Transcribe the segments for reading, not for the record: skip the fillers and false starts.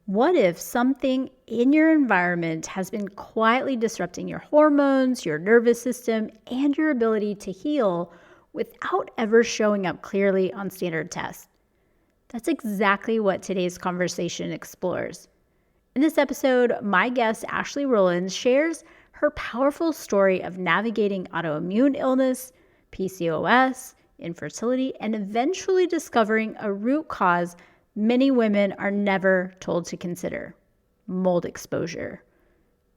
What if something in your environment has been quietly disrupting your hormones, your nervous system, and your ability to heal without ever showing up clearly on standard tests? That's exactly what today's conversation explores. In this episode, my guest, Ashlee Rowland, shares her powerful story of navigating autoimmune illness, PCOS, infertility, and eventually discovering a root cause many women are never told to consider: mold exposure.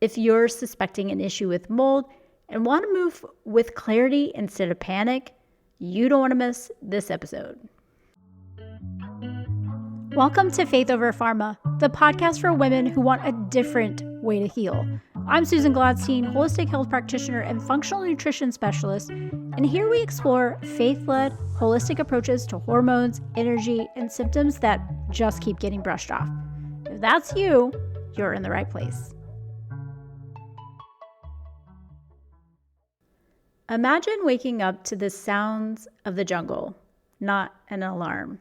If you're suspecting an issue with mold and want to move with clarity instead of panic, you don't want to miss this episode. Welcome to Faith Over Pharma, the podcast for women who want a different way to heal. I'm Susan Gladstein, holistic health practitioner and functional nutrition specialist, and here we explore faith-led, holistic approaches to hormones, energy, and symptoms that just keep getting brushed off. If that's you, you're in the right place. Imagine waking up to the sounds of the jungle, not an alarm.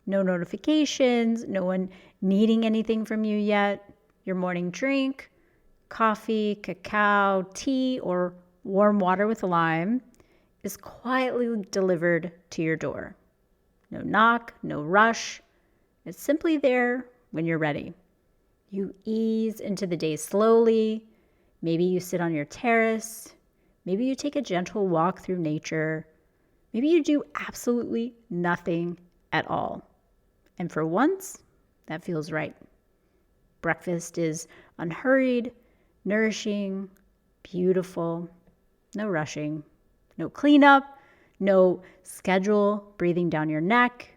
No notifications, no one needing anything from you yet. Your morning drink, coffee, cacao, tea, or warm water with lime is quietly delivered to your door. No knock, no rush. It's simply there when you're ready. You ease into the day slowly. Maybe you sit on your terrace. Maybe you take a gentle walk through nature. Maybe you do absolutely nothing at all. And for once, that feels right. Breakfast is unhurried, nourishing, beautiful, no rushing, no cleanup, no schedule breathing down your neck.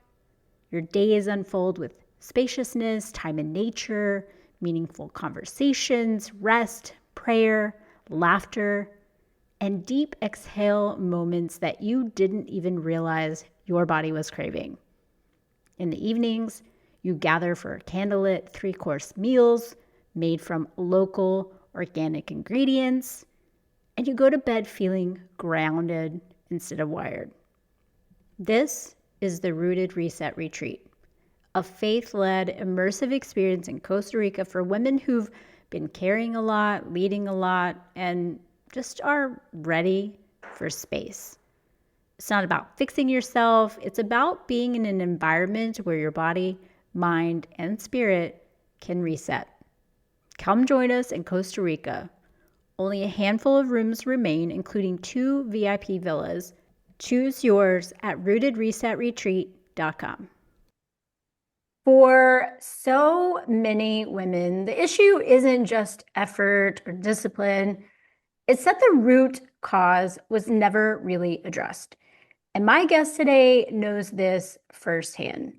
Your days unfold with spaciousness, time in nature, meaningful conversations, rest, prayer, laughter, and deep exhale moments that you didn't even realize your body was craving. In the evenings, you gather for candlelit 3-course meals made from local organic ingredients, and you go to bed feeling grounded instead of wired. This is the Rooted Reset Retreat, a faith-led, immersive experience in Costa Rica for women who've been carrying a lot, leading a lot, and just are ready for space. It's not about fixing yourself. It's about being in an environment where your body, mind, and spirit can reset. Come join us in Costa Rica. Only a handful of rooms remain, including 2 VIP villas. Choose yours at rootedresetretreat.com. For so many women, the issue isn't just effort or discipline. It's that the root cause was never really addressed. And my guest today knows this firsthand.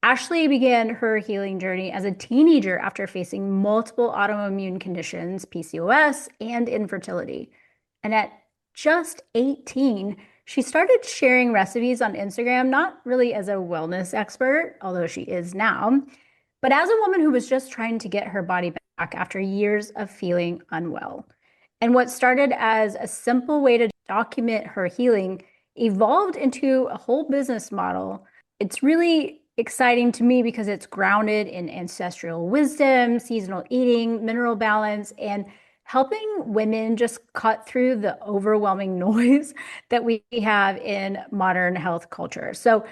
Ashlee began her healing journey as a teenager after facing multiple autoimmune conditions, PCOS, and infertility. And at just 18, she started sharing recipes on Instagram, not really as a wellness expert, although she is now, but as a woman who was just trying to get her body back after years of feeling unwell. And what started as a simple way to document her healing evolved into a whole business model. It's really exciting to me because it's grounded in ancestral wisdom, seasonal eating, mineral balance, and helping women just cut through the overwhelming noise that we have in modern health culture. So,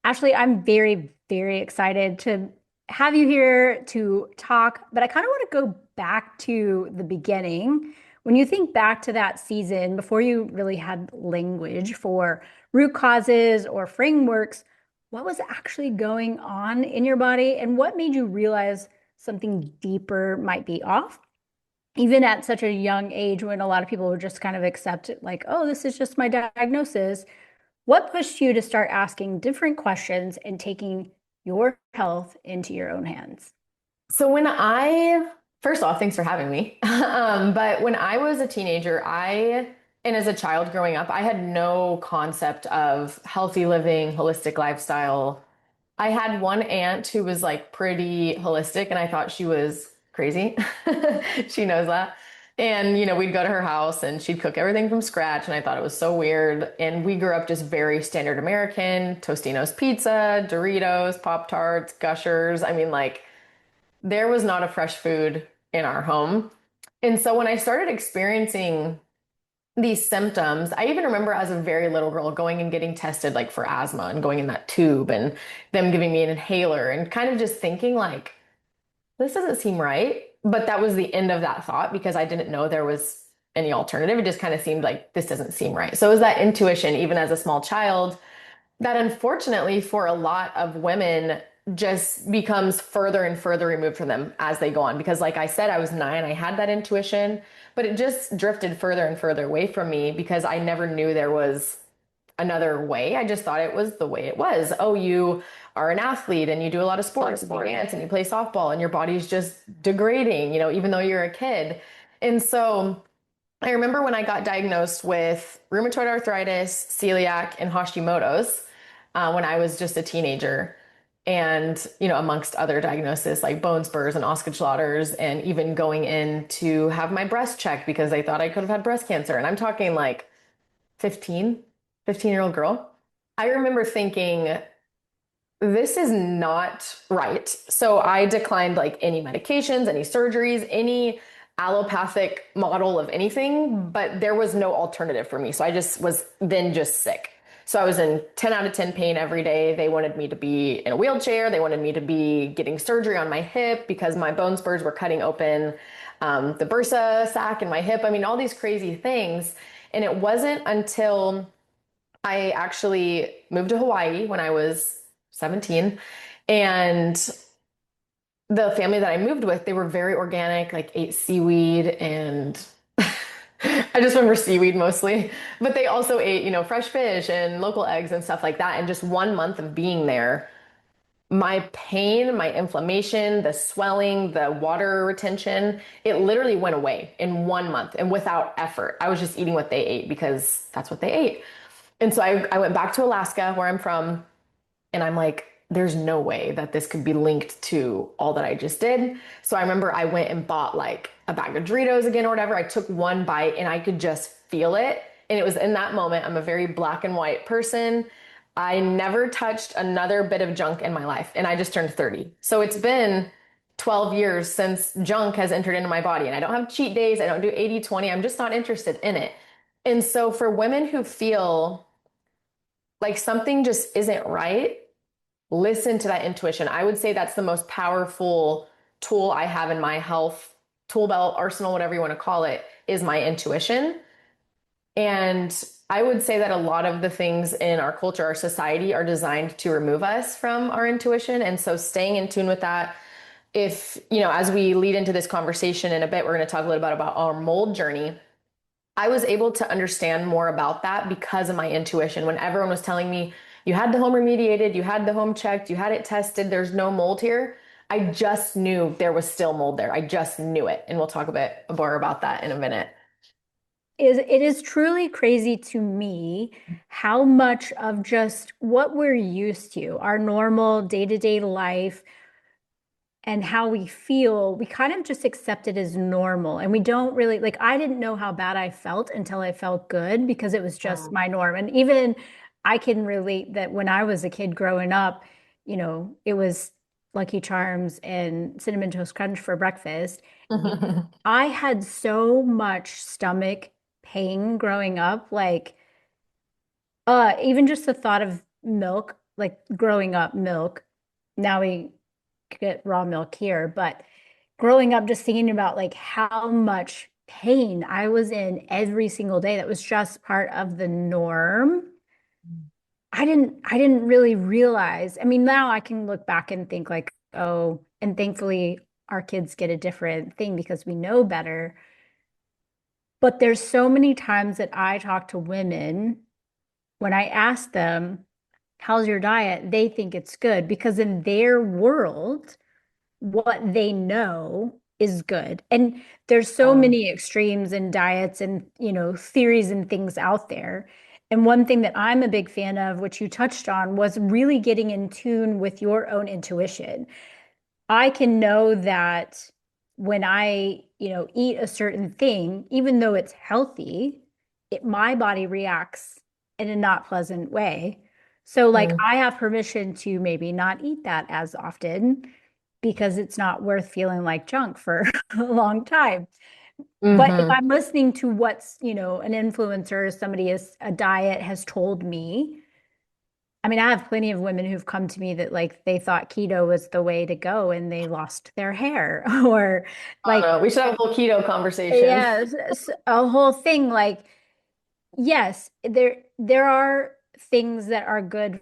Ashlee, I'm very, very excited to have you here to talk, but I kind of want to go back to the beginning. When you think back to that season before you really had language for root causes or frameworks, what was actually going on in your body and what made you realize something deeper might be off? Even at such a young age when a lot of people would just kind of accept it like, oh, this is just my diagnosis. What pushed you to start asking different questions and taking your health into your own hands? So first off, thanks for having me. But when I was a teenager, and as a child growing up, I had no concept of healthy living, holistic lifestyle. I had one aunt who was like pretty holistic and I thought she was crazy. She knows that. And, we'd go to her house and she'd cook everything from scratch. And I thought it was so weird. And we grew up just very standard American: Tostino's pizza, Doritos, Pop-Tarts, Gushers. I mean, like, there was not a fresh food in our home. And so when I started experiencing these symptoms, I even remember as a very little girl going and getting tested like for asthma and going in that tube and them giving me an inhaler and kind of just thinking like, this doesn't seem right. But that was the end of that thought because I didn't know there was any alternative. It just kind of seemed like this doesn't seem right. So it was that intuition, even as a small child, that unfortunately for a lot of women just becomes further and further removed from them as they go on. Because, like I said, I was 9, I had that intuition, but it just drifted further and further away from me because I never knew there was another way. I just thought it was the way it was. Oh, you are an athlete and you do a lot of sports and you dance and you play softball and your body's just degrading, even though you're a kid. And so I remember when I got diagnosed with rheumatoid arthritis, celiac, and Hashimoto's when I was just a teenager. And, amongst other diagnoses like bone spurs and Osgood-Schlatter's, and even going in to have my breast checked because they thought I could have had breast cancer. And I'm talking like 15-year-old girl. I remember thinking, this is not right. So I declined like any medications, any surgeries, any allopathic model of anything, but there was no alternative for me. So I just was then just sick. So I was in 10 out of 10 pain every day. They wanted me to be in a wheelchair. They wanted me to be getting surgery on my hip because my bone spurs were cutting open the bursa sac in my hip. I mean, all these crazy things. And it wasn't until I actually moved to Hawaii when I was 17. And the family that I moved with, they were very organic, like ate seaweed and I just remember seaweed mostly, but they also ate, fresh fish and local eggs and stuff like that. And just 1 month of being there, my pain, my inflammation, the swelling, the water retention, it literally went away in 1 month and without effort. I was just eating what they ate because that's what they ate. And so I went back to Alaska, where I'm from, and I'm like, there's no way that this could be linked to all that I just did. So I remember I went and bought like a bag of Doritos again or whatever. I took one bite and I could just feel it. And it was in that moment, I'm a very black and white person. I never touched another bit of junk in my life. And I just turned 30. So it's been 12 years since junk has entered into my body. And I don't have cheat days. I don't do 80/20. I'm just not interested in it. And so for women who feel like something just isn't right, listen to that intuition. I would say that's the most powerful tool I have in my health tool belt, arsenal, whatever you want to call it, is my intuition. And I would say that a lot of the things in our culture, our society, are designed to remove us from our intuition. And so staying in tune with that, if, as we lead into this conversation in a bit, we're going to talk a little bit about our mold journey. I was able to understand more about that because of my intuition. When everyone was telling me, you had the home remediated, you had the home checked, you had it tested, there's no mold here, I just knew there was still mold there. I just knew it. And we'll talk a bit more about that in a minute. It is truly crazy to me how much of just what we're used to, our normal day-to-day life, and how we feel, we kind of just accept it as normal. And we don't really, like, I didn't know how bad I felt until I felt good because it was just my norm. And even I can relate that when I was a kid growing up, it was Lucky Charms and Cinnamon Toast Crunch for breakfast. I had so much stomach pain growing up, like, even just the thought of milk, like growing up milk. Now we get raw milk here, but growing up just thinking about like how much pain I was in every single day that was just part of the norm. I didn't really realize. I mean, now I can look back and think like, oh, and thankfully our kids get a different thing because we know better. But there's so many times that I talk to women when I ask them, how's your diet? They think it's good because in their world, what they know is good. And there's so many extremes in diets and, theories and things out there. And one thing that I'm a big fan of, which you touched on, was really getting in tune with your own intuition. I can know that when I, eat a certain thing, even though it's healthy, my body reacts in a not pleasant way. So like Mm. I have permission to maybe not eat that as often. because it's not worth feeling like junk for a long time. But if Hmm. I'm listening to what's, an influencer, somebody is a diet has told me, I mean, I have plenty of women who've come to me that like they thought keto was the way to go and they lost their hair or Oh like, no, we should have a whole keto conversation. yeah, a whole thing like, yes, there are things that are good,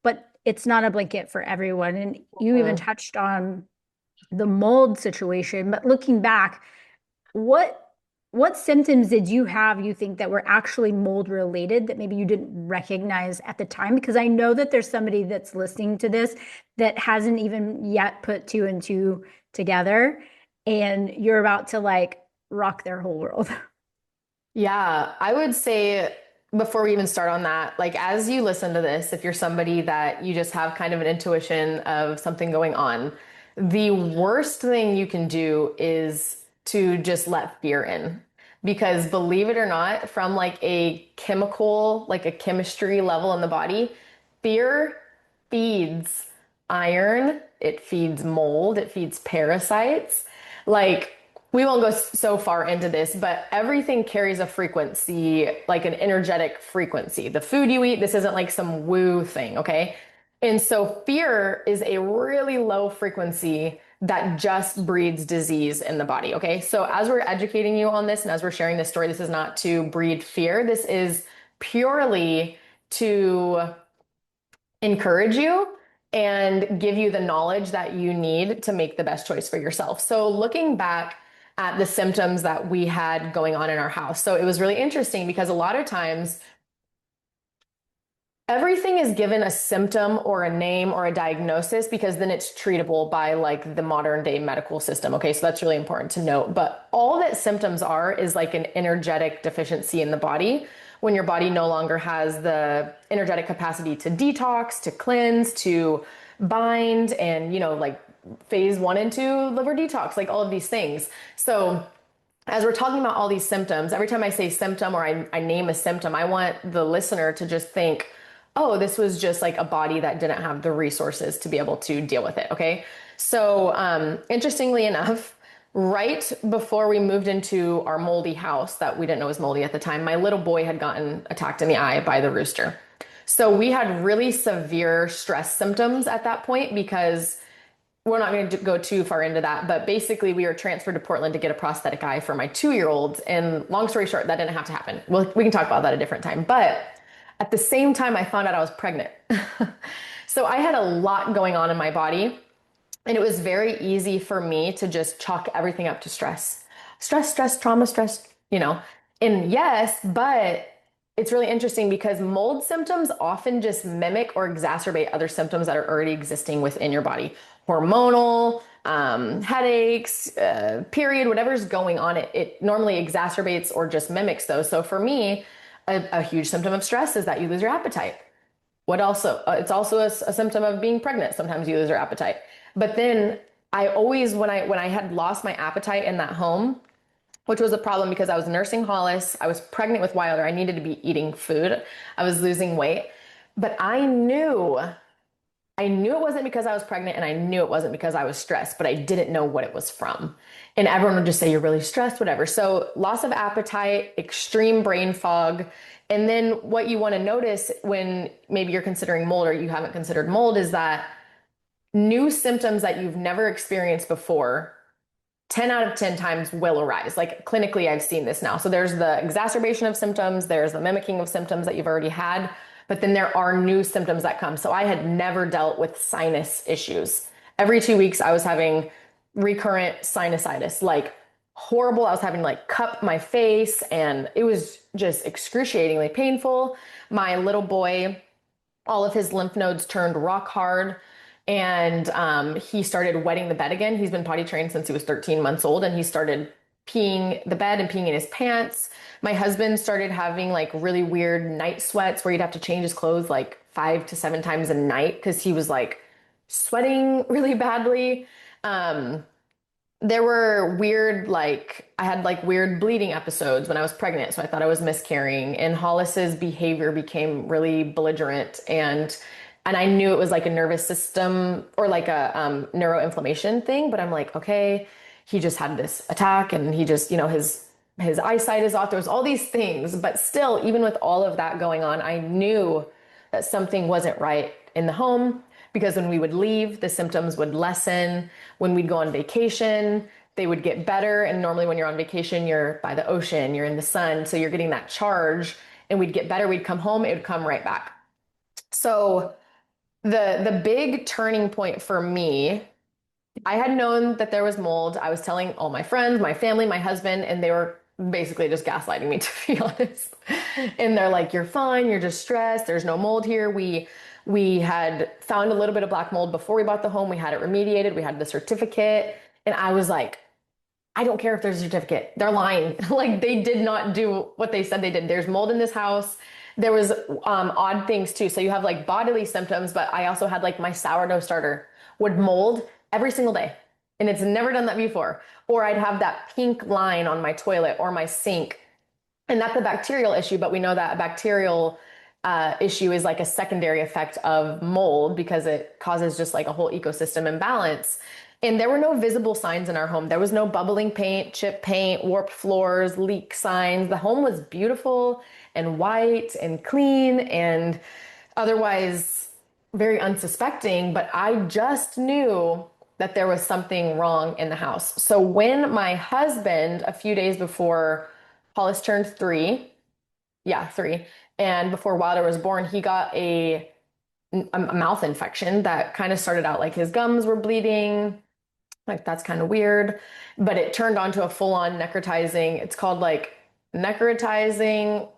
but it's not a blanket for everyone. And you even Mhm. touched on the mold situation, but looking back, what what symptoms did you have you think that were actually mold related that maybe you didn't recognize at the time? Because I know that there's somebody that's listening to this that hasn't even yet put two and two together, and you're about to like rock their whole world. Yeah, I would say before we even start on that, like as you listen to this, if you're somebody that you just have kind of an intuition of something going on, the worst thing you can do is to just let fear in. Because believe it or not, from like a chemical, like a chemistry level in the body, fear feeds iron, it feeds mold, it feeds parasites. Like, we won't go so far into this, but everything carries a frequency, like an energetic frequency. The food you eat, this isn't like some woo thing, okay? And so fear is a really low frequency that just breeds disease in the body, okay? So as we're educating you on this and as we're sharing this story, this is not to breed fear. This is purely to encourage you and give you the knowledge that you need to make the best choice for yourself. So looking back at the symptoms that we had going on in our house. So it was really interesting because a lot of times everything is given a symptom or a name or a diagnosis because then it's treatable by like the modern day medical system. Okay, so that's really important to note. But all that symptoms are is like an energetic deficiency in the body when your body no longer has the energetic capacity to detox, to cleanse, to bind, and like phase 1 and 2 liver detox, like all of these things. So as we're talking about all these symptoms, every time I say symptom or I name a symptom, I want the listener to just think, oh, this was just like a body that didn't have the resources to be able to deal with it. Okay. So, interestingly enough, right before we moved into our moldy house that we didn't know was moldy at the time, my little boy had gotten attacked in the eye by the rooster. So we had really severe stress symptoms at that point because we're not going to go too far into that, but basically we were transferred to Portland to get a prosthetic eye for my 2-year-old. And long story short, that didn't have to happen. Well, we can talk about that a different time. But at the same time, I found out I was pregnant. So I had a lot going on in my body. And it was very easy for me to just chalk everything up to stress. Stress, trauma, stress. And yes, but it's really interesting because mold symptoms often just mimic or exacerbate other symptoms that are already existing within your body. Hormonal, headaches, period, whatever's going on, it normally exacerbates or just mimics those. So for me, a huge symptom of stress is that you lose your appetite. What also? It's also a symptom of being pregnant. Sometimes you lose your appetite. But then I always, when I had lost my appetite in that home, which was a problem because I was nursing Hollis, I was pregnant with Wilder, I needed to be eating food, I was losing weight, but I knew it wasn't because I was pregnant and I knew it wasn't because I was stressed, but I didn't know what it was from. And everyone would just say, you're really stressed, whatever. So loss of appetite, extreme brain fog. And then what you want to notice when maybe you're considering mold or you haven't considered mold is that new symptoms that you've never experienced before 10 out of 10 times will arise. Like clinically, I've seen this now. So there's the exacerbation of symptoms, there's the mimicking of symptoms that you've already had, but then there are new symptoms that come. So I had never dealt with sinus issues. Every 2 weeks, I was having recurrent sinusitis, like horrible. I was having like cup my face and it was just excruciatingly painful. My little boy, all of his lymph nodes turned rock hard and he started wetting the bed again. He's been potty trained since he was 13 months old and he started peeing the bed and peeing in his pants. My husband started having like really weird night sweats where he'd have to change his clothes like 5 to 7 times a night because he was like sweating really badly. Um, there were weird, like, I had like weird bleeding episodes when I was pregnant. So I thought I was miscarrying. And Hollis's behavior became really belligerent. And And I knew it was like a nervous system or like a neuroinflammation thing, but I'm like, okay, he just had this attack and he just, his eyesight is off. There was all these things, but still, even with all of that going on, I knew that something wasn't right in the home because when we would leave, the symptoms would lessen. When we'd go on vacation, they would get better. And normally, when you're on vacation, you're by the ocean, you're in the sun, so you're getting that charge, and we'd get better. We'd come home, it would come right back. So the big turning point for me, I had known that there was mold. I was telling all my friends, my family, my husband, and they were basically just gaslighting me, to be honest. And they're like, "You're fine. You're just stressed. There's no mold here." We had found a little bit of black mold before we bought the home. We had it remediated. We had the certificate, and I was like, "I don't care if there's a certificate. They're lying. Like they did not do what they said they did. There's mold in this house." There was odd things too. So you have like bodily symptoms, but I also had like my sourdough starter would mold every single day. And it's never done that before. Or I'd have that pink line on my toilet or my sink. And that's a bacterial issue, but we know that a bacterial issue is like a secondary effect of mold because it causes just like a whole ecosystem imbalance. And there were no visible signs in our home. There was no bubbling paint, chipped paint, warped floors, leak signs. The home was beautiful and white and clean and otherwise very unsuspecting, but I just knew that there was something wrong in the house. So when my husband, a few days before Hollis turned 3, yeah, 3, and before Wilder was born, he got a mouth infection that kind of started out like his gums were bleeding. Like that's kind of weird, but it turned on to a full-on necrotizing. It's called like necrotizing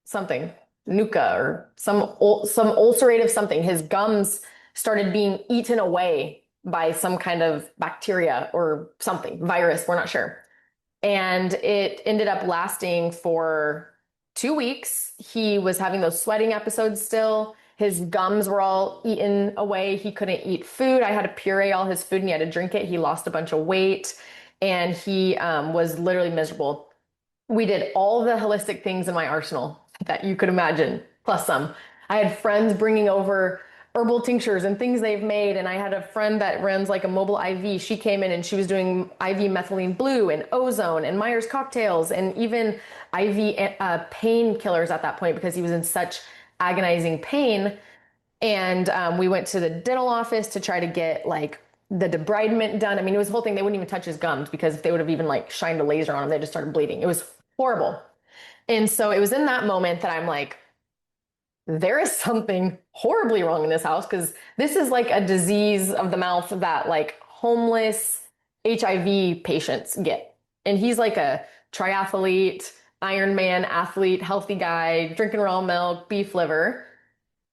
something, nuca or some ulcerative something. His gums started being eaten away by some kind of bacteria or something, virus, we're not sure. And it ended up lasting for 2 weeks. He was having those sweating episodes still. His gums were all eaten away. He couldn't eat food. I had to puree all his food and he had to drink it. He lost a bunch of weight and he was literally miserable. We did all the holistic things in my arsenal that you could imagine, plus some. I had friends bringing over herbal tinctures and things they've made. And I had a friend that runs like a mobile IV. She came in and she was doing IV methylene blue and ozone and Myers cocktails and even IV painkillers at that point because he was in such agonizing pain. And we went to the dental office to try to get like the debridement done. I mean, it was the whole thing. They wouldn't even touch his gums because if they would have even like shined a laser on him, they just started bleeding. It was horrible. And so it was in that moment that I'm like, there is something horribly wrong in this house because this is like a disease of the mouth that like homeless HIV patients get. And he's like a triathlete, Ironman athlete, healthy guy, drinking raw milk, beef liver.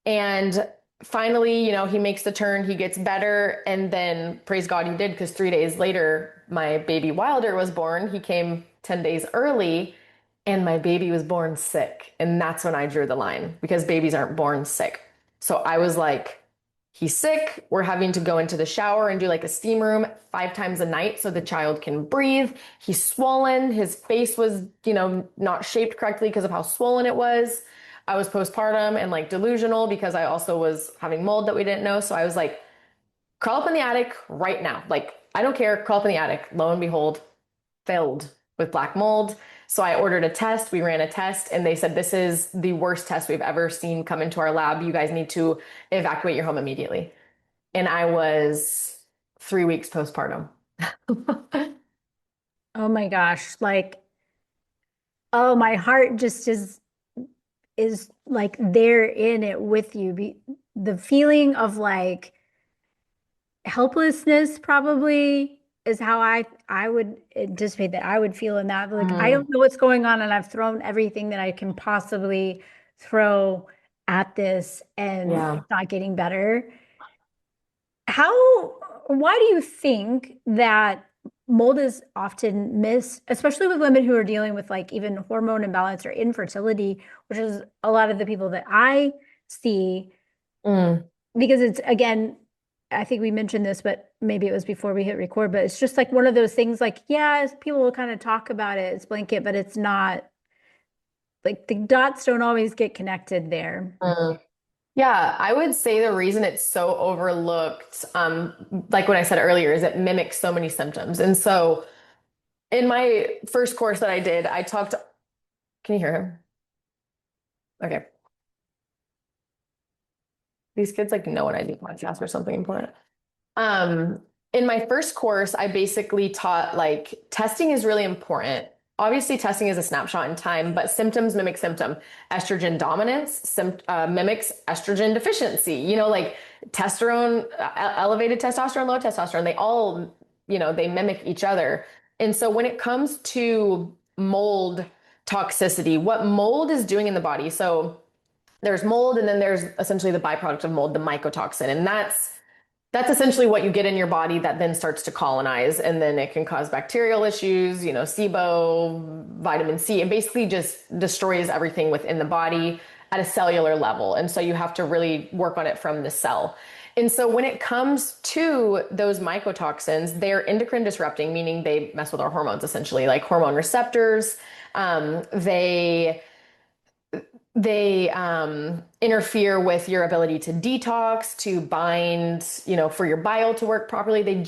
And finally, he makes the turn, he gets better. And then praise God he did because 3 days later, my baby Wilder was born. He came 10 days early and my baby was born sick. And that's when I drew the line because babies aren't born sick. So I was like, he's sick. We're having to go into the shower and do like a steam room 5 times a night so the child can breathe. He's swollen. His face was, not shaped correctly because of how swollen it was. I was postpartum and like delusional because I also was having mold that we didn't know. So I was like, crawl up in the attic right now. Like, I don't care. Crawl up in the attic. Lo and behold, filled with black mold. So I ordered a test. We ran a test and they said, this is the worst test we've ever seen come into our lab. You guys need to evacuate your home immediately. And I was 3 weeks postpartum. Oh my gosh. Like, oh, my heart just is like there in it with you. The feeling of like helplessness probably is how I would anticipate that I would feel in that. Like I Mm, don't know what's going on and I've thrown everything that I can possibly throw at this and yeah. it's not getting better. How, why do you think that mold is often missed, especially with women who are dealing with like even hormone imbalance or infertility, which is a lot of the people that I see, Mm, because it's again, I think we mentioned this, but maybe it was before we hit record, but it's just like one of those things like, yeah, people will kind of talk about it, it's blanket, but it's not like the dots don't always get connected there. mm. Yeah, I would say the reason it's so overlooked, like what I said earlier, is it mimics so many symptoms. And so in my first course that I did, I talked, can you hear him? Okay. These kids like know when I do podcasts or something important. Um, in my first course, I basically taught like testing is really important. Obviously, testing is a snapshot in time, but symptoms mimic symptom. Estrogen dominance mimics estrogen deficiency. Like testosterone, elevated testosterone, low testosterone, they all, they mimic each other. And so when it comes to mold toxicity, what mold is doing in the body, so there's mold, and then there's essentially the byproduct of mold, the mycotoxin. And that's essentially what you get in your body that then starts to colonize, and then it can cause bacterial issues, SIBO, vitamin C. It basically just destroys everything within the body at a cellular level. And so you have to really work on it from the cell. And so when it comes to those mycotoxins, they're endocrine disrupting, meaning they mess with our hormones, essentially, like hormone receptors. They interfere with your ability to detox, to bind, for your bile to work properly. They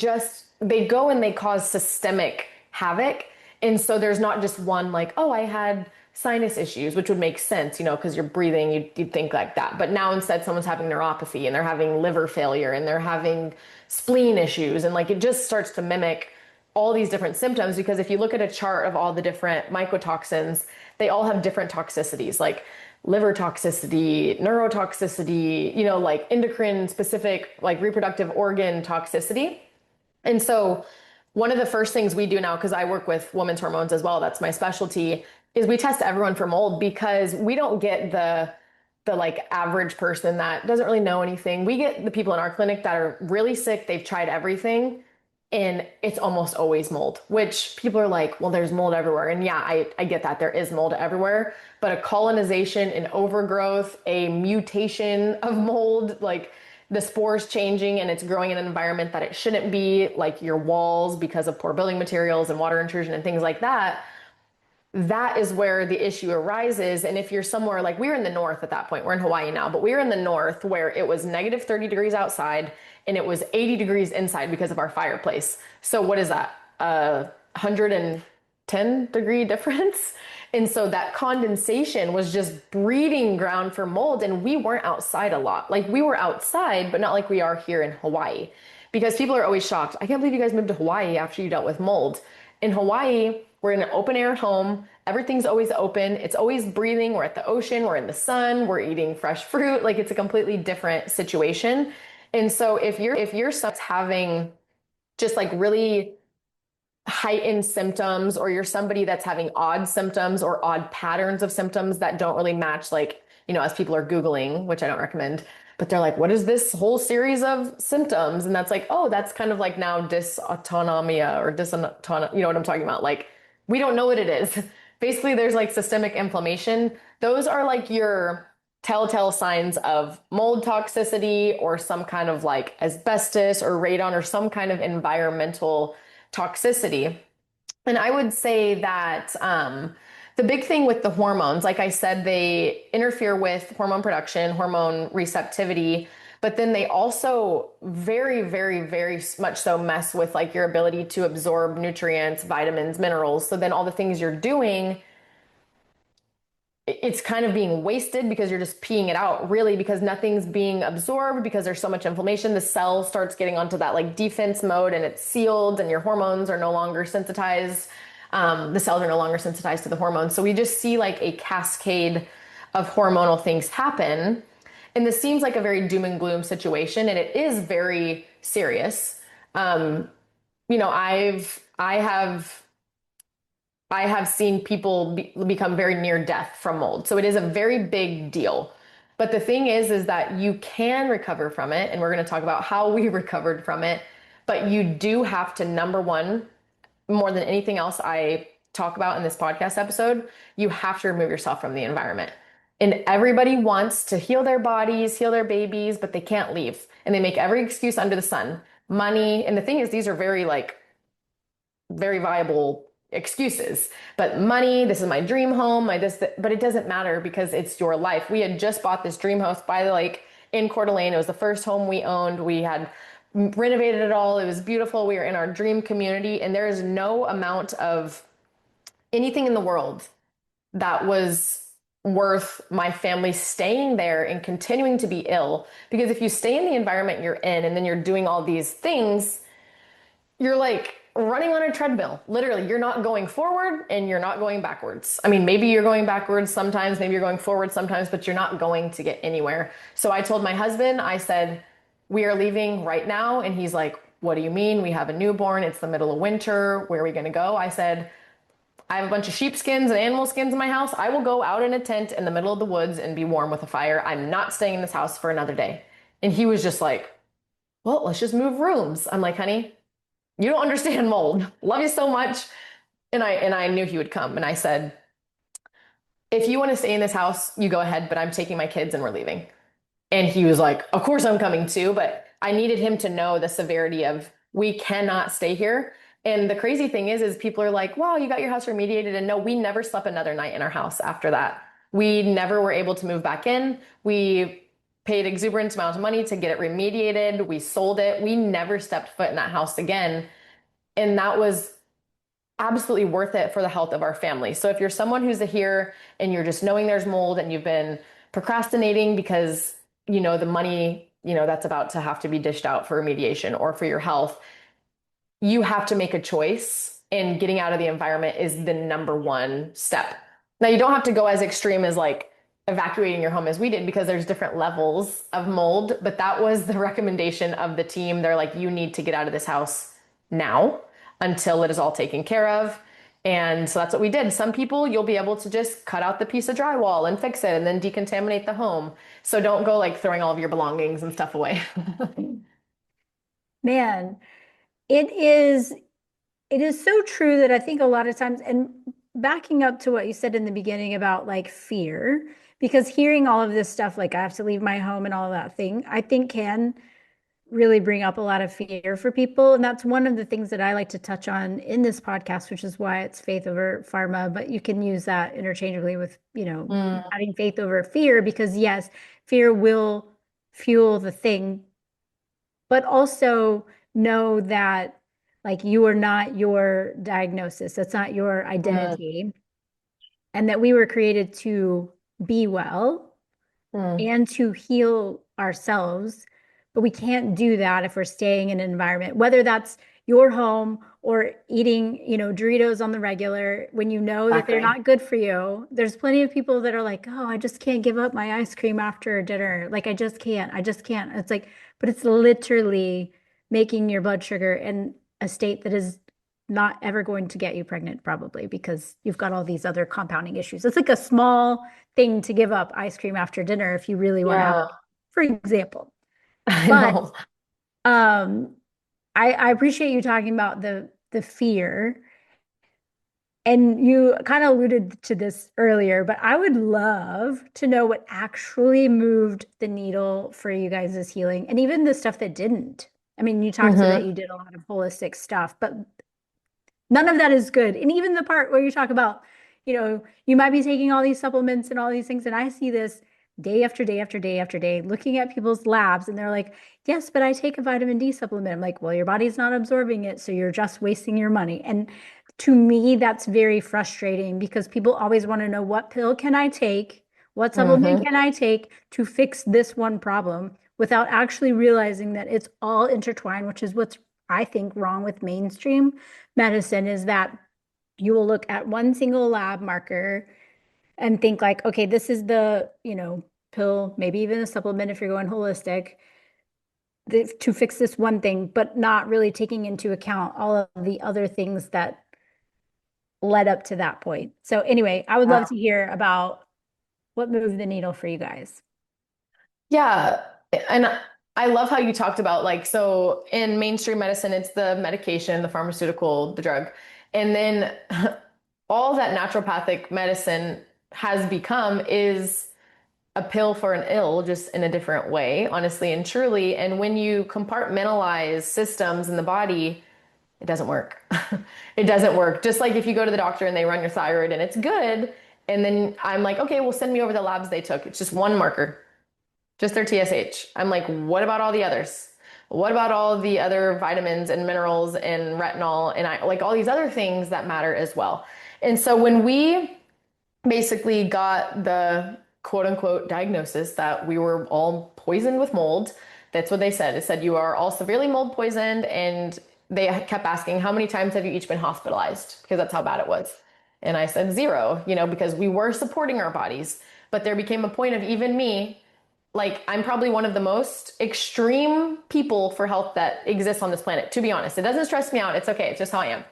go and they cause systemic havoc. And so there's not just one, like, oh, I had sinus issues, which would make sense, because you're breathing, you'd think like that. But now instead someone's having neuropathy, and they're having liver failure, and they're having spleen issues. And like, it just starts to mimic all these different symptoms, because if you look at a chart of all the different mycotoxins, they all have different toxicities, like liver toxicity, neurotoxicity, like endocrine specific, like reproductive organ toxicity. And so one of the first things we do now, because I work with women's hormones as well, that's my specialty, is we test everyone for mold, because we don't get the like average person that doesn't really know anything. We get the people in our clinic that are really sick, they've tried everything, and it's almost always mold, which people are like, well, there's mold everywhere. And yeah, I get that there is mold everywhere, but a colonization, an overgrowth, a mutation of mold, like the spores changing and it's growing in an environment that it shouldn't be, like your walls, because of poor building materials and water intrusion and things like that, that is where the issue arises. And if you're somewhere like, we were in the north at that point, we're in Hawaii now, but we were in the north where it was negative 30 degrees outside and it was 80 degrees inside because of our fireplace. So what is that? 110-degree difference. And so that condensation was just breeding ground for mold. And we weren't outside a lot. Like, we were outside, but not like we are here in Hawaii, because people are always shocked. I can't believe you guys moved to Hawaii after you dealt with mold. In Hawaii, we're in an open air home. Everything's always open. It's always breathing. We're at the ocean. We're in the sun. We're eating fresh fruit. Like, it's a completely different situation. And so if your son's having just like really heightened symptoms, or you're somebody that's having odd symptoms or odd patterns of symptoms that don't really match, like, as people are Googling, which I don't recommend, but they're like, what is this whole series of symptoms? And that's like, oh, that's kind of like now dysautonomia or dysautonomia, you know what I'm talking about? Like, we don't know what it is. Basically, there's like systemic inflammation. Those are like your telltale signs of mold toxicity, or some kind of like asbestos or radon, or some kind of environmental toxicity. And I would say that the big thing with the hormones, like I said, they interfere with hormone production, hormone receptivity, but then they also very, very, very much so mess with like your ability to absorb nutrients, vitamins, minerals. So then all the things you're doing, it's kind of being wasted, because you're just peeing it out, really, because nothing's being absorbed, because there's so much inflammation. The cell starts getting onto that like defense mode, and it's sealed, and your hormones are no longer sensitized. The cells are no longer sensitized to the hormones. So we just see like a cascade of hormonal things happen. And this seems like a very doom and gloom situation, and it is very serious. Um, you know, I have seen people become very near death from mold. So it is a very big deal. But the thing is that you can recover from it. And we're going to talk about how we recovered from it. But you do have to, number one, more than anything else I talk about in this podcast episode, you have to remove yourself from the environment. And everybody wants to heal their bodies, heal their babies, but they can't leave. And they make every excuse under the sun. Money. And the thing is, these are very very viable excuses. But money, this is my dream home, but it doesn't matter, because it's your life. We had just bought this dream house by the lake. in Coeur d'Alene. It was the first home we owned. We had renovated it all. It was beautiful. We were in our dream community, and there is no amount of anything in the world that was worth my family staying there and continuing to be ill. Because if you stay in the environment you're in and then you're doing all these things, you're like running on a treadmill. Literally, you're not going forward and you're not going backwards. I mean, maybe you're going backwards sometimes, maybe you're going forward sometimes, but you're not going to get anywhere. So I told my husband, I said, we are leaving right now. And he's like, what do you mean? We have a newborn. It's the middle of winter. Where are we going to go? I said, I have a bunch of sheepskins and animal skins in my house. I will go out in a tent in the middle of the woods and be warm with a fire. I'm not staying in this house for another day. And he was just like, well, let's just move rooms. I'm like, honey, you don't understand mold. Love you so much. And I knew he would come. And I said, if you want to stay in this house, you go ahead, but I'm taking my kids and we're leaving. And he was like, of course I'm coming too. But I needed him to know the severity of we cannot stay here. And the crazy thing is people are like, wow, you got your house remediated. And no, we never slept another night in our house after that. We never were able to move back in. We paid exuberant amount of money to get it remediated. We sold it. We never stepped foot in that house again. And that was absolutely worth it for the health of our family. So if you're someone who's here and you're just knowing there's mold and you've been procrastinating because you know the money, you know, that's about to have to be dished out for remediation or for your health, you have to make a choice, and getting out of the environment is the number one step. Now, you don't have to go as extreme as like evacuating your home as we did, because there's different levels of mold, but that was the recommendation of the team. They're like, you need to get out of this house now until it is all taken care of. And so that's what we did. Some people, you'll be able to just cut out the piece of drywall and fix it and then decontaminate the home. So don't go like throwing all of your belongings and stuff away. Man, it is so true that I think a lot of times, and backing up to what you said in the beginning about like fear, because hearing all of this stuff, like I have to leave my home and all of that thing, I think can really bring up a lot of fear for people. And that's one of the things that I like to touch on in this podcast, which is why it's faith over pharma, but you can use that interchangeably with, you know, having faith over fear, because yes, fear will fuel the thing, but also know that like you are not your diagnosis. That's not your identity. And that we were created to be well and to heal ourselves. But we can't do that if we're staying in an environment, whether that's your home or eating, you know, Doritos on the regular, when you know that they're not good for you. There's plenty of people that are like, oh, I just can't give up my ice cream after dinner. Like, I just can't. It's like, but it's literally making your blood sugar in a state that is not ever going to get you pregnant, probably, because you've got all these other compounding issues. It's like a small thing to give up ice cream after dinner if you really want to have it, for example. I But know. I appreciate you talking about the fear. And you kind of alluded to this earlier, but I would love to know what actually moved the needle for you guys' healing, and even the stuff that didn't. I mean, you talked to that you did a lot of holistic stuff, but none of that is good. And even the part where you talk about, you know, you might be taking all these supplements and all these things. And I see this day after day after day after day, looking at people's labs, and they're like, yes, but I take a vitamin D supplement. I'm like, well, your body's not absorbing it, so you're just wasting your money. And to me, that's very frustrating, because people always want to know, what pill can I take? What supplement can I take to fix this one problem, without actually realizing that it's all intertwined, which is what's, I think, wrong with mainstream medicine, is that you will look at one single lab marker and think like, okay, this is the, you know, pill, maybe even a supplement if you're going holistic, to fix this one thing, but not really taking into account all of the other things that led up to that point. So anyway, I would love to hear about what moved the needle for you guys. Yeah. And I love how you talked about like, so in mainstream medicine, it's the medication, the pharmaceutical, the drug. And then all that naturopathic medicine has become is a pill for an ill, just in a different way, honestly and truly. And when you compartmentalize systems in the body, it doesn't work. It doesn't work. Just like if you go to the doctor and they run your thyroid and it's good, and then I'm like, okay, well, send me over the labs they took. It's just one marker. Just their TSH. I'm like, what about all the others? What about all the other vitamins and minerals and retinol and I like all these other things that matter as well? And so when we basically got the quote unquote diagnosis that we were all poisoned with mold, that's what they said. It said you are all severely mold poisoned, and they kept asking, how many times have you each been hospitalized? Because that's how bad it was. And I said zero, because we were supporting our bodies. But there became a point of even me, like I'm probably one of the most extreme people for health that exists on this planet, to be honest. It doesn't stress me out. It's okay. It's just how I am.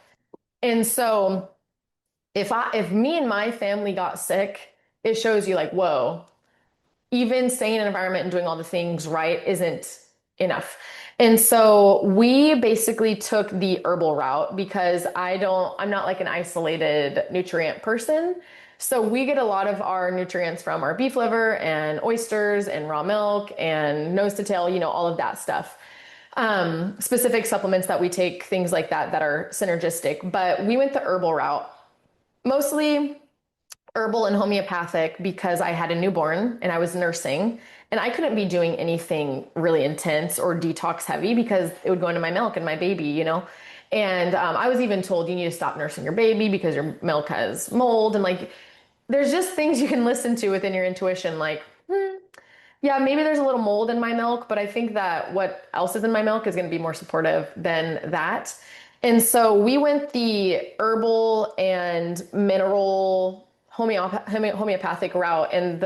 And so if me and my family got sick, it shows you like, whoa, even staying in an environment and doing all the things right isn't enough. And so we basically took the herbal route because I'm not like an isolated nutrient person. So we get a lot of our nutrients from our beef liver and oysters and raw milk and nose to tail, all of that stuff. Specific supplements that we take, things like that, that are synergistic. But we went the herbal route, mostly herbal and homeopathic, because I had a newborn and I was nursing and I couldn't be doing anything really intense or detox heavy because it would go into my milk and my baby. And I was even told you need to stop nursing your baby because your milk has mold. And like, there's just things you can listen to within your intuition. Like, yeah, maybe there's a little mold in my milk, but I think that what else is in my milk is going to be more supportive than that. And so we went the herbal and mineral homeopathic route. And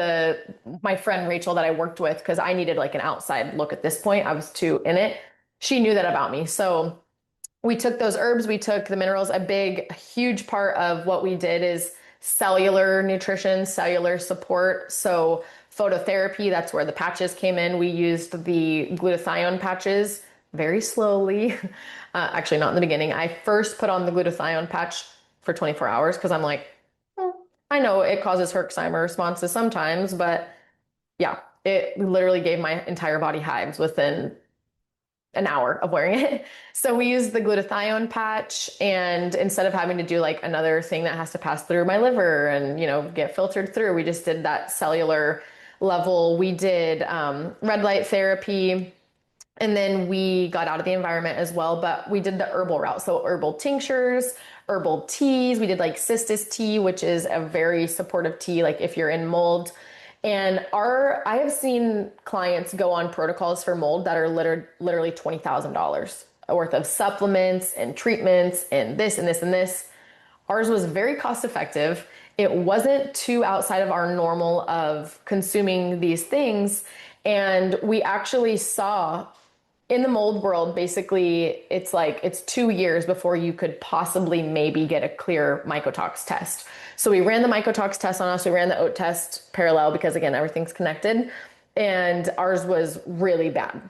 my friend Rachel that I worked with, because I needed like an outside look at this point, I was too in it. She knew that about me. So we took those herbs, we took the minerals. A big, huge part of what we did is cellular nutrition, cellular support. So phototherapy, that's where the patches came in. We used the glutathione patches very slowly. Actually, not in the beginning. I first put on the glutathione patch for 24 hours because I'm like, I know it causes Herxheimer responses sometimes, but yeah, it literally gave my entire body hives within an hour of wearing it. So we used the glutathione patch, and instead of having to do like another thing that has to pass through my liver and, get filtered through, we just did that cellular level. We did red light therapy, and then we got out of the environment as well, but we did the herbal route. So herbal tinctures, herbal teas. We did like cistus tea, which is a very supportive tea, like if you're in mold. And I have seen clients go on protocols for mold that are literally $20,000 worth of supplements and treatments and this and this and this. Ours was very cost effective. It wasn't too outside of our normal of consuming these things. And we actually saw in the mold world, basically, it's 2 years before you could possibly maybe get a clear mycotox test. So we ran the mycotox test on us. We ran the oat test parallel because, again, everything's connected. And ours was really bad.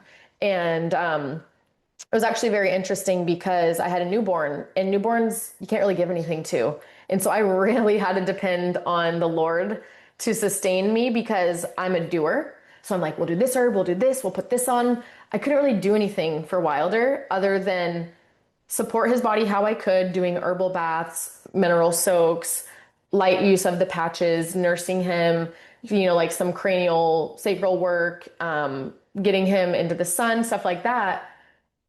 And it was actually very interesting because I had a newborn, and newborns, you can't really give anything to. And so I really had to depend on the Lord to sustain me because I'm a doer. So I'm like, we'll do this herb, we'll do this, we'll put this on. I couldn't really do anything for Wilder other than support his body how I could, doing herbal baths, mineral soaks, light use of the patches, nursing him, like some cranial sacral work, getting him into the sun, stuff like that,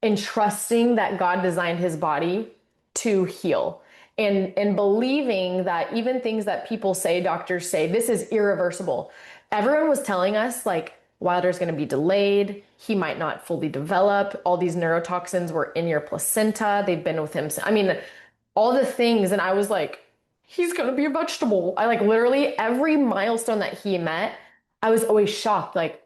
and trusting that God designed his body to heal. And believing that even things that people say, doctors say, this is irreversible. Everyone was telling us like Wilder's going to be delayed. He might not fully develop. All these neurotoxins were in your placenta. They've been with him. I mean, all the things. And I was like, he's going to be a vegetable. I like literally every milestone that he met, I was always shocked. Like,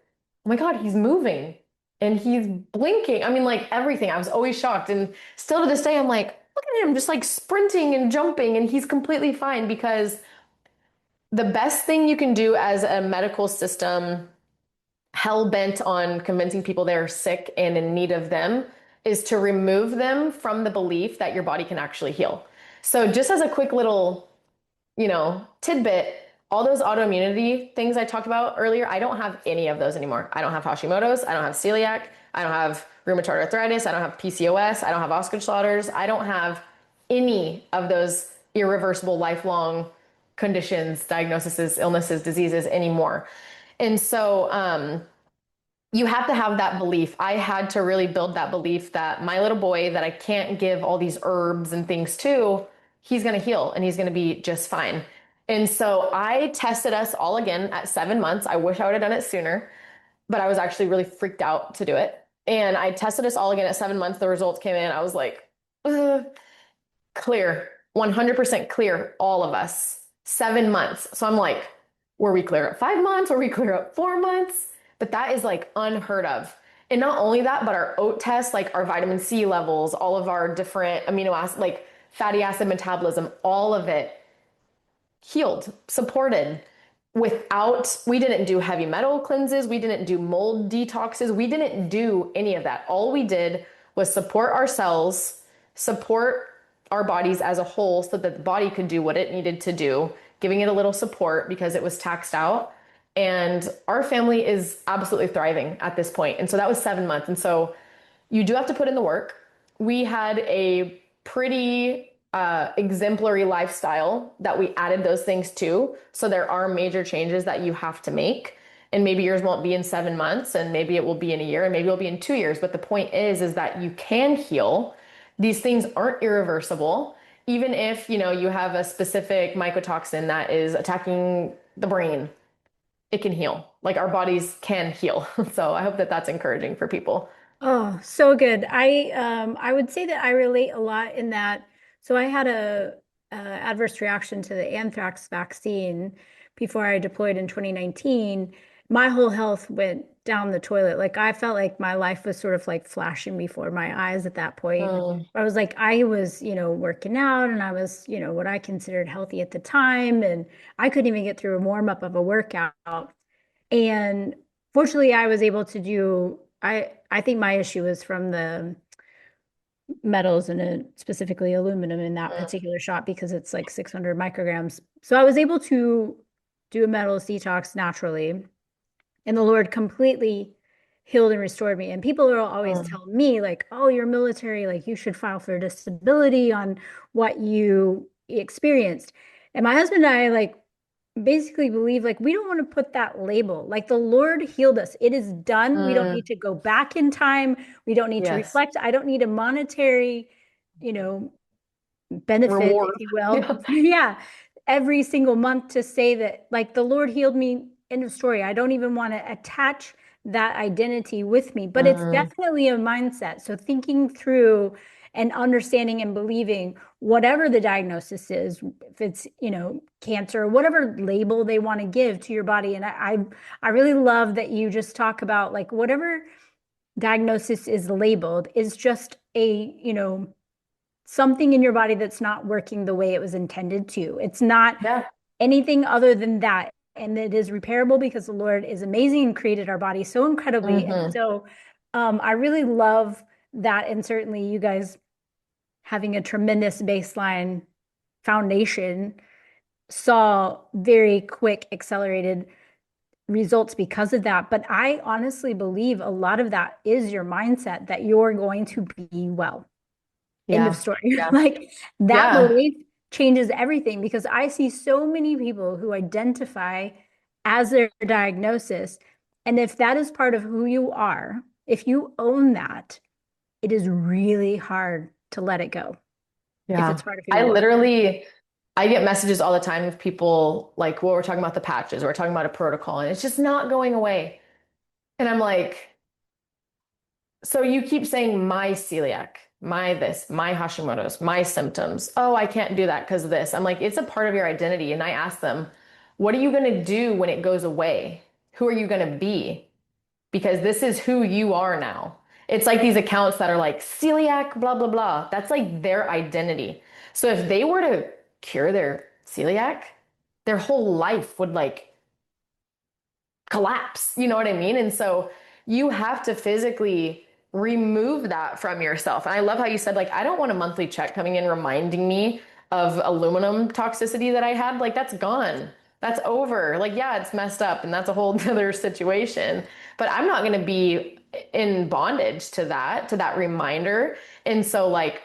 oh my God, he's moving and he's blinking. I mean, like everything. I was always shocked. And still to this day, I'm like, look at him just like sprinting and jumping, and he's completely fine because the best thing you can do as a medical system hell bent on convincing people they're sick and in need of them is to remove them from the belief that your body can actually heal. So just as a quick little, tidbit, all those autoimmunity things I talked about earlier, I don't have any of those anymore. I don't have Hashimoto's, I don't have celiac, I don't have rheumatoid arthritis, I don't have PCOS, I don't have Osgood-Schlatter's, I don't have any of those irreversible lifelong conditions, diagnoses, illnesses, diseases anymore. And so you have to have that belief. I had to really build that belief that my little boy that I can't give all these herbs and things to, he's going to heal and he's going to be just fine. And so I tested us all again at 7 months. I wish I would have done it sooner, but I was actually really freaked out to do it. And I tested us all again at 7 months. The results came in. I was like, ugh, clear, 100% clear, all of us, 7 months. So I'm like, were we clear at 5 months? Were we clear at 4 months? But that is like unheard of. And not only that, but our oat test, like our vitamin C levels, all of our different amino acid, like fatty acid metabolism, all of it healed, supported without, we didn't do heavy metal cleanses. We didn't do mold detoxes. We didn't do any of that. All we did was support our cells, support our bodies as a whole so that the body could do what it needed to do, giving it a little support because it was taxed out. And our family is absolutely thriving at this point. And so that was 7 months. And so you do have to put in the work. We had a pretty exemplary lifestyle that we added those things to. So there are major changes that you have to make. And maybe yours won't be in 7 months, and maybe it will be in a year, and maybe it'll be in 2 years. But the point is that you can heal. These things aren't irreversible. Even if, you have a specific mycotoxin that is attacking the brain, it can heal. Like our bodies can heal. So I hope that that's encouraging for people. Oh, so good. I would say that I relate a lot in that. So I had a adverse reaction to the anthrax vaccine before I deployed in 2019. My whole health went down the toilet. Like I felt like my life was sort of like flashing before my eyes at that point. Mm, I was like, I was, working out and I was, what I considered healthy at the time. And I couldn't even get through a warm up of a workout. And fortunately, I was able to do, I think my issue was from the metals and specifically aluminum in that mm, particular shot because it's like 600 micrograms. So I was able to do a metals detox naturally, and the Lord completely healed and restored me. And people will always mm. tell me, like, oh, you're military, like you should file for disability on what you experienced. And my husband and I, like, basically believe like we don't want to put that label. Like the Lord healed us. It is done. We don't Mm, need to go back in time. We don't need to yes. reflect. I don't need a monetary, you know, benefit, if Reward. you will. Yeah. Yeah. Every single month to say that like the Lord healed me, end of story. I don't even want to attach that identity with me, but it's Mm, definitely a mindset. So thinking through and understanding and believing whatever the diagnosis is, if it's, cancer, or whatever label they want to give to your body. And I really love that you just talk about like whatever diagnosis is labeled is just a, something in your body that's not working the way it was intended to. It's not yeah. anything other than that. And it is repairable because the Lord is amazing and created our body so incredibly. And Hmm. so I really love that. And certainly you guys having a tremendous baseline foundation saw very quick, accelerated results because of that. But I honestly believe a lot of that is your mindset that you're going to be well. End of Yeah. story. Yeah. Like that Yeah. belief changes everything because I see so many people who identify as their diagnosis. And if that is part of who you are, if you own that, it is really hard to let it go if Yeah. it's part of who I you are. literally, I get messages all the time of people like, well, we're talking about the patches, or we're talking about a protocol, and it's just not going away. And I'm like, so you keep saying my celiac, my this, my Hashimoto's, my symptoms. Oh, I can't do that because of this. I'm like, it's a part of your identity. And I ask them, what are you going to do when it goes away? Who are you going to be? Because this is who you are now. It's like these accounts that are like celiac, blah, blah, blah. That's like their identity. So if they were to cure their celiac, their whole life would like collapse. You know what I mean? And so you have to physically remove that from yourself. And I love how you said, like, I don't want a monthly check coming in reminding me of aluminum toxicity that I had. Like, that's gone. That's over. Like, yeah, it's messed up and that's a whole other situation. But I'm not going to be in bondage to that reminder. And so, like,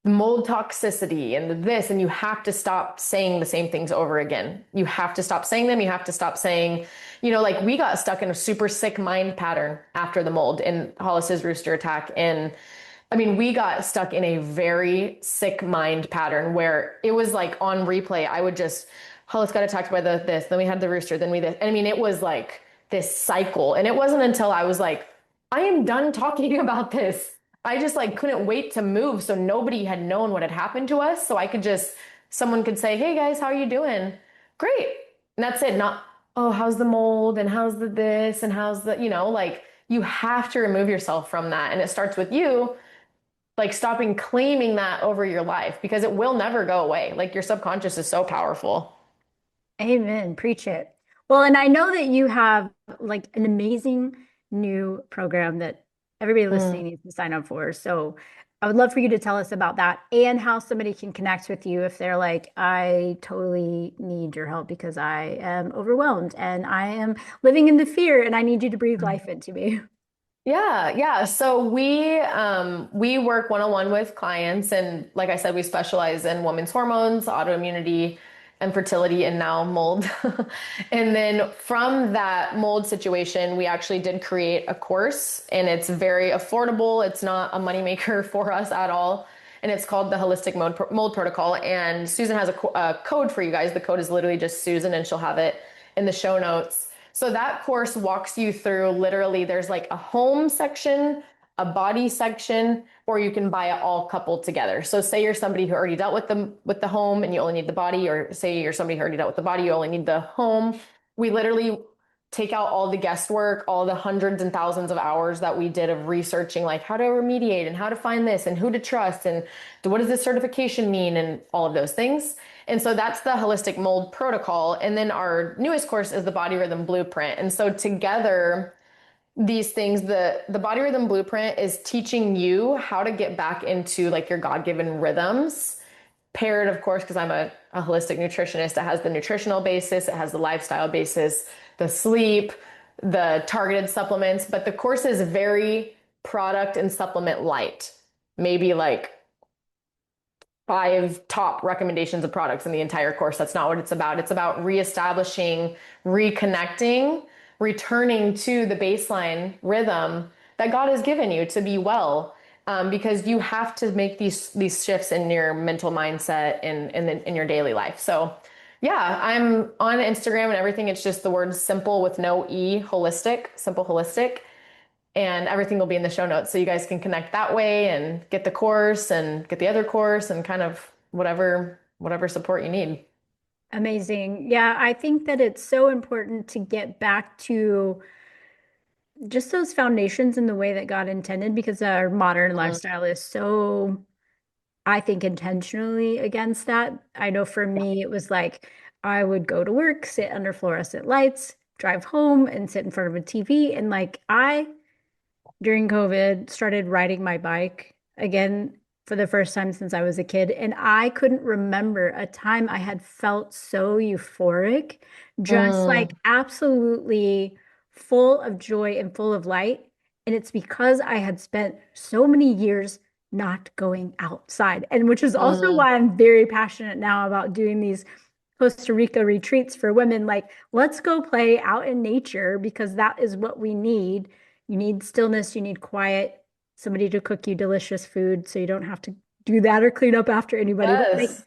mold toxicity and this, and you have to stop saying the same things over again. You have to stop saying them. You have to stop saying, like we got stuck in a super sick mind pattern after the mold in Hollis's rooster attack. And I mean, we got stuck in a very sick mind pattern where it was like on replay. I would just, Hollis got attacked by this, then we had the rooster, then we this. I mean, it was like this cycle. And it wasn't until I was like, I am done talking about this. I just like couldn't wait to move. So nobody had known what had happened to us. So I could just, someone could say, hey guys, how are you doing? Great. And that's it. Not, oh, how's the mold and how's the this and how's the, like you have to remove yourself from that. And it starts with you, like stopping claiming that over your life because it will never go away. Like your subconscious is so powerful. Amen. Preach it. Well, and I know that you have like an amazing new program that everybody listening Mm. needs to sign up for. So I would love for you to tell us about that and how somebody can connect with you if they're like, I totally need your help because I am overwhelmed and I am living in the fear and I need you to breathe life into me. Yeah, yeah. So we work one-on-one with clients, and like I said, we specialize in women's hormones, autoimmunity, and fertility, and now mold. And then from that mold situation, we actually did create a course, and it's very affordable. It's not a moneymaker for us at all. And it's called the Holistic Mold Protocol. And Susan has a code for you guys. The code is literally just Susan, and she'll have it in the show notes. So that course walks you through literally, there's like a home section, a body section, or you can buy it all coupled together. So say you're somebody who already dealt with the home and you only need the body, or say you're somebody who already dealt with the body, you only need the home. We literally take out all the guesswork, all the hundreds and thousands of hours that we did of researching, like how to remediate and how to find this and who to trust and what does this certification mean and all of those things. And so that's the holistic mold protocol. And then our newest course is the body rhythm blueprint. And so together, these things, the body rhythm blueprint is teaching you how to get back into like your God-given rhythms. Paired, of course, because I'm a holistic nutritionist. It has the nutritional basis, it has the lifestyle basis, the sleep, the targeted supplements. But the course is very product and supplement light. Maybe like 5 top recommendations of products in the entire course. That's not what it's about. It's about reestablishing, reconnecting, returning to the baseline rhythm that God has given you to be well. Because you have to make these shifts in your mental mindset and in your daily life. So yeah, I'm on Instagram and everything. It's just the word simple with no E, holistic, simple holistic, and everything will be in the show notes. So you guys can connect that way and get the course and get the other course and kind of whatever support you need. Amazing. Yeah, I think that it's so important to get back to just those foundations in the way that God intended because our modern Mm. lifestyle is so, I think, intentionally against that. I know for Yeah. me, it was like I would go to work, sit under fluorescent lights, drive home, and sit in front of a TV. And like during COVID, started riding my bike again for the first time since I was a kid. And I couldn't remember a time I had felt so euphoric, just like Mm. absolutely full of joy and full of light. And it's because I had spent so many years not going outside. And which is also Mm. why I'm very passionate now about doing these Costa Rica retreats for women. Like, let's go play out in nature because that is what we need. You need stillness, you need quiet, somebody to cook you delicious food so you don't have to do that or clean up after anybody. But like Yes.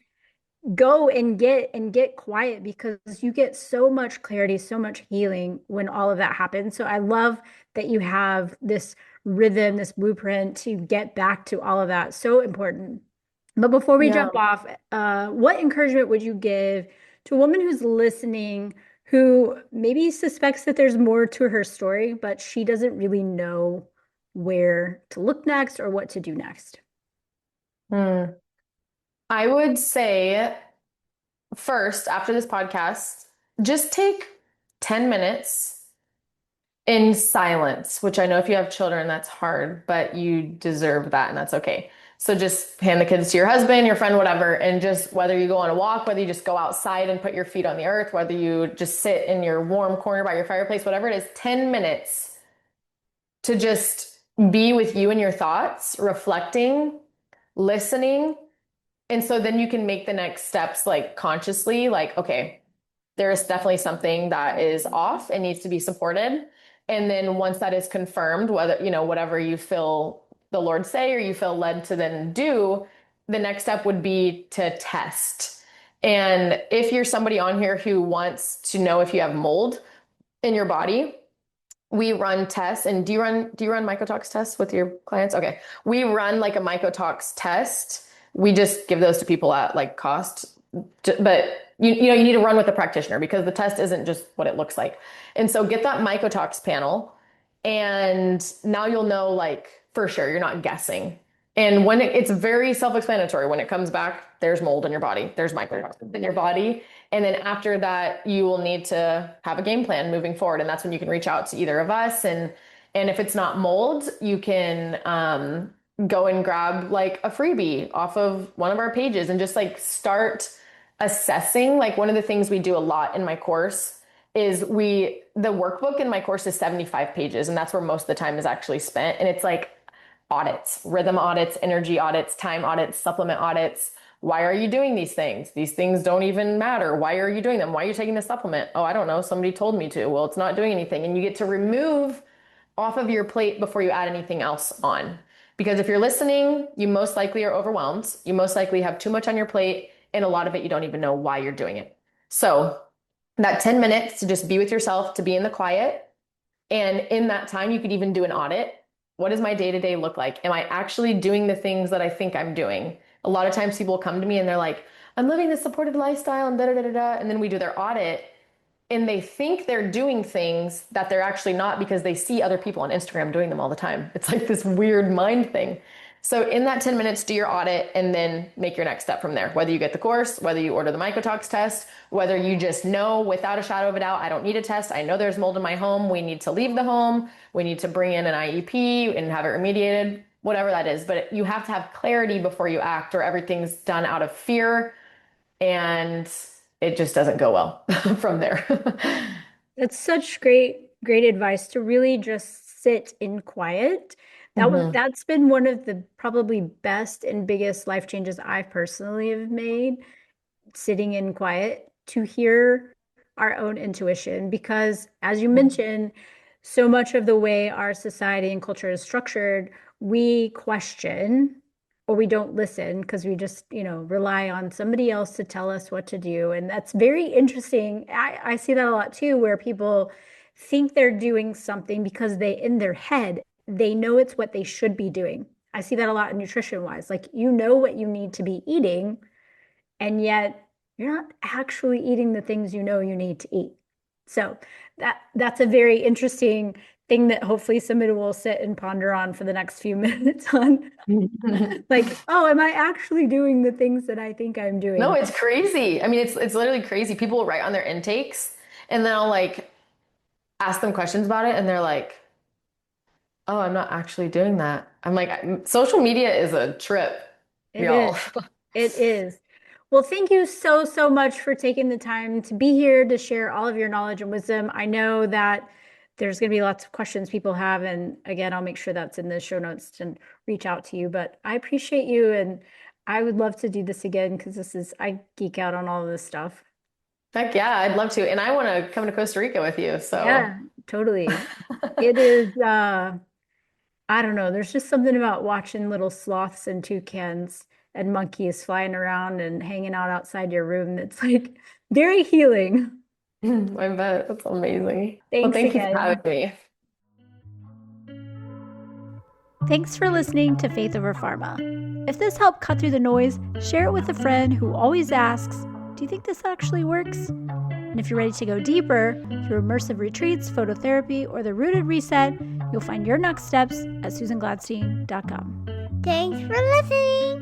go and get quiet because you get so much clarity, so much healing when all of that happens. So I love that you have this rhythm, this blueprint to get back to all of that. So important. But before we Yeah. jump off, what encouragement would you give to a woman who's listening who maybe suspects that there's more to her story, but she doesn't really know where to look next or what to do next? Mm. I would say first, after this podcast, just take 10 minutes in silence, which I know if you have children, that's hard, but you deserve that and that's okay. So just hand the kids to your husband, your friend, whatever, and just whether you go on a walk, whether you just go outside and put your feet on the earth, whether you just sit in your warm corner by your fireplace, whatever it is, 10 minutes to just be with you and your thoughts, reflecting, listening, And so then you can make the next steps like consciously, like, okay, there is definitely something that is off and needs to be supported. And then once that is confirmed, whether, whatever you feel the Lord say or you feel led to then do, the next step would be to test. And if you're somebody on here who wants to know if you have mold in your body, we run tests. And do you run mycotox tests with your clients? Okay. We run like a mycotox test. We just give those to people at like cost. But you need to run with a practitioner because the test isn't just what it looks like. And so get that mycotox panel, and now you'll know like for sure you're not guessing. And when it's very self-explanatory, when it comes back, there's mold in your body, there's mycotoxins in your body. And then after that, you will need to have a game plan moving forward. And that's when you can reach out to either of us. And if it's not mold, you can go and grab like a freebie off of one of our pages and just like start assessing. Like one of the things we do a lot in my course is the workbook in my course is 75 pages. And that's where most of the time is actually spent. And it's like audits, rhythm audits, energy audits, time audits, supplement audits. Why are you doing these things? These things don't even matter. Why are you doing them? Why are you taking the supplement? Oh, I don't know. Somebody told me to. Well, it's not doing anything. And you get to remove off of your plate before you add anything else on. Because if you're listening, you most likely are overwhelmed. You most likely have too much on your plate, and a lot of it, you don't even know why you're doing it. So that 10 minutes to just be with yourself, to be in the quiet. And in that time, you could even do an audit. What does my day-to-day look like? Am I actually doing the things that I think I'm doing? A lot of times people come to me and they're like, I'm living this supported lifestyle and da-da-da-da-da. And then we do their audit and they think they're doing things that they're actually not because they see other people on Instagram doing them all the time. It's like this weird mind thing. So in that 10 minutes, do your audit and then make your next step from there. Whether you get the course, whether you order the mycotox test, whether you just know without a shadow of a doubt, I don't need a test. I know there's mold in my home. We need to leave the home. We need to bring in an IEP and have it remediated, whatever that is. But you have to have clarity before you act, or everything's done out of fear and it just doesn't go well from there. That's such great advice to really just sit in quiet. That's been one of the probably best and biggest life changes I personally have made, sitting in quiet to hear our own intuition. Because as you mentioned, so much of the way our society and culture is structured, we question or we don't listen because we just, rely on somebody else to tell us what to do. And that's very interesting. I see that a lot too, where people think they're doing something because in their head, they know it's what they should be doing. I see that a lot nutrition wise. Like, what you need to be eating, and yet you're not actually eating the things you need to eat. So that's a very interesting thing that hopefully somebody will sit and ponder on for the next few minutes on. Like, oh, am I actually doing the things that I think I'm doing? No, it's crazy. I mean, it's literally crazy. People will write on their intakes and then I'll like ask them questions about it and they're like, oh, I'm not actually doing that. I'm like, social media is a trip, y'all. It is. Well, thank you so, so much for taking the time to be here to share all of your knowledge and wisdom. I know that there's going to be lots of questions people have. And again, I'll make sure that's in the show notes and reach out to you. But I appreciate you. And I would love to do this again because I geek out on all of this stuff. Heck yeah, I'd love to. And I want to come to Costa Rica with you. So yeah, totally. It is, I don't know. There's just something about watching little sloths and toucans and monkeys flying around and hanging out outside your room that's like very healing. I bet. That's amazing. Thanks thank again. you for having me. Thanks for listening to Faith Over Pharma. If this helped cut through the noise, share it with a friend who always asks, do you think this actually works? And if you're ready to go deeper through immersive retreats, phototherapy, or the Rooted Reset, you'll find your next steps at susangladstein.com. Thanks for listening.